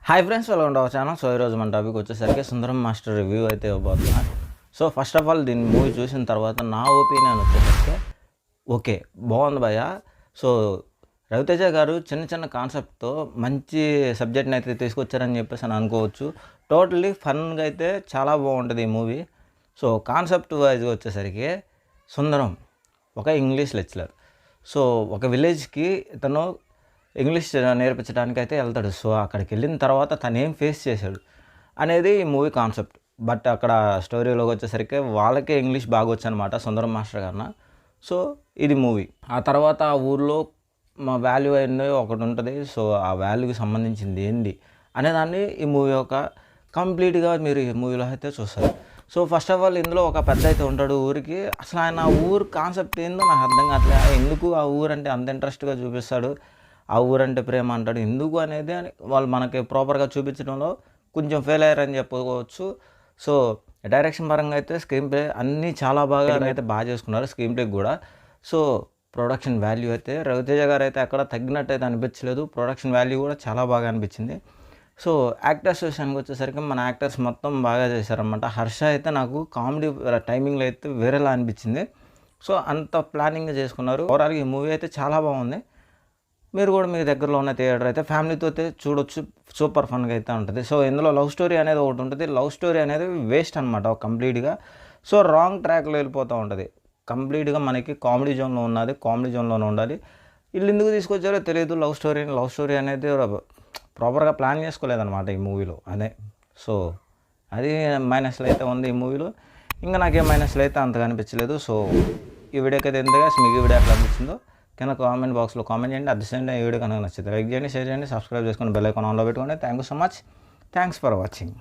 Hi friends, welcome to our channel. So ఈరోజు మన topic వచ్చేసరికి సుందరం మాస్టర్ రివ్యూ అయితే ఇవ్వబోతున్నా. సో ఫస్ట్ ఆఫ్ ఆల్ దీని మూవీ చూసిన తర్వాత నా ఒపీనియన్ వచ్చేసరికి ఓకే, బాగుంది భయ్య. సో రవితేజ గారు చిన్న చిన్న కాన్సెప్ట్తో మంచి సబ్జెక్ట్ని అయితే తీసుకొచ్చారని చెప్పేసి అని అనుకోవచ్చు. టోటల్లీ ఫన్గా అయితే చాలా బాగుంటుంది ఈ మూవీ. సో కాన్సెప్ట్ వైజ్గా వచ్చేసరికి సుందరం ఒక ఇంగ్లీష్ లెక్చరర్. సో ఒక విలేజ్కి ఇతను ఇంగ్లీష్ నేర్పించడానికి అయితే వెళ్తాడు. సో అక్కడికి వెళ్ళిన తర్వాత తను ఏం ఫేస్ చేశాడు అనేది ఈ మూవీ కాన్సెప్ట్. బట్ అక్కడ స్టోరీలోకి వచ్చేసరికి వాళ్ళకే ఇంగ్లీష్ బాగా వచ్చనమాట సుందరం మాస్టర్ గారిన. సో ఇది మూవీ. ఆ తర్వాత ఆ ఊర్లో మా వాల్యూ అనేది ఒకటి ఉంటుంది. సో ఆ వాల్యూకి సంబంధించింది ఏంది అనేదాన్ని ఈ మూవీ ఒక కంప్లీట్గా మీరు ఈ మూవీలో అయితే చూస్తారు. సో ఫస్ట్ ఆఫ్ ఆల్ ఇందులో ఒక పెద్ద అయితే ఉంటాడు ఊరికి. అసలు ఆయన ఆ ఊరు కాన్సెప్ట్ ఏందో నాకు అర్థం కావట్లేదు. ఎందుకు ఆ ఊరు అంటే అంత ఇంట్రెస్ట్గా చూపిస్తాడు, ఆ ఊరంటే ప్రేమ అంటాడు, ఎందుకు అనేది అని వాళ్ళు మనకి ప్రాపర్గా చూపించడంలో కొంచెం ఫెయిల్ అయ్యారని చెప్పుకోవచ్చు. సో డైరెక్షన్ పరంగా అయితే స్క్రీన్ ప్లే అన్నీ చాలా బాగా అయితే బాగా చేసుకున్నారు స్క్రీన్ ప్లే కూడా. సో ప్రొడక్షన్ వాల్యూ అయితే రవితేజ గారు అయితే అక్కడ తగ్గినట్టు అయితే అనిపించలేదు. ప్రొడక్షన్ వాల్యూ కూడా చాలా బాగా అనిపించింది. సో యాక్టర్స్ విషయానికి వచ్చేసరికి మన యాక్టర్స్ మొత్తం బాగా చేశారన్నమాట. హర్ష అయితే నాకు కామెడీ టైమింగ్లో అయితే వేరేలా అనిపించింది. సో అంత ప్లానింగ్గా చేసుకున్నారు. ఓవరాల్గా ఈ మూవీ అయితే చాలా బాగుంది. మీరు కూడా మీ దగ్గరలో ఉన్న థియేటర్ అయితే ఫ్యామిలీతో అయితే చూడొచ్చు. సూపర్ ఫన్గా అయితే ఉంటుంది. సో ఇందులో లవ్ స్టోరీ అనేది ఒకటి ఉంటుంది. లవ్ స్టోరీ అనేది వేస్ట్ అనమాట కంప్లీట్గా. సో రాంగ్ ట్రాక్లో వెళ్ళిపోతూ ఉంటుంది. కంప్లీట్గా మనకి కామెడీ జోన్లో ఉన్నది, కామెడీ జోన్లోనే ఉండాలి. వీళ్ళు ఎందుకు తీసుకొచ్చారో తెలియదు. లవ్ స్టోరీ అనేది ప్రాపర్గా ప్లాన్ చేసుకోలేదన్నమాట ఈ మూవీలో. అదే సో అది మైనస్లో అయితే ఉంది ఈ మూవీలో. ఇంకా నాకేం మైనస్లో అయితే అంతగా అనిపించలేదు. సో ఈ వీడియోకి అయితే ఎంతగా మీకు ఈ వీడియో ఎట్లా అనిపించిందో కింద కామెంట్ బాక్స్లో కామెంట్ చేయండి. అట్ ది సేమ్ టైం ఈ వీడియో కనుక నచ్చితే లైక్ చేయండి, షేర్ చేయండి, సబ్స్క్రైబ్ చేసుకొని బెల్ ఐకాన్ ఆన్లో పెట్టుకోండి. Thank you so much. Thanks for watching.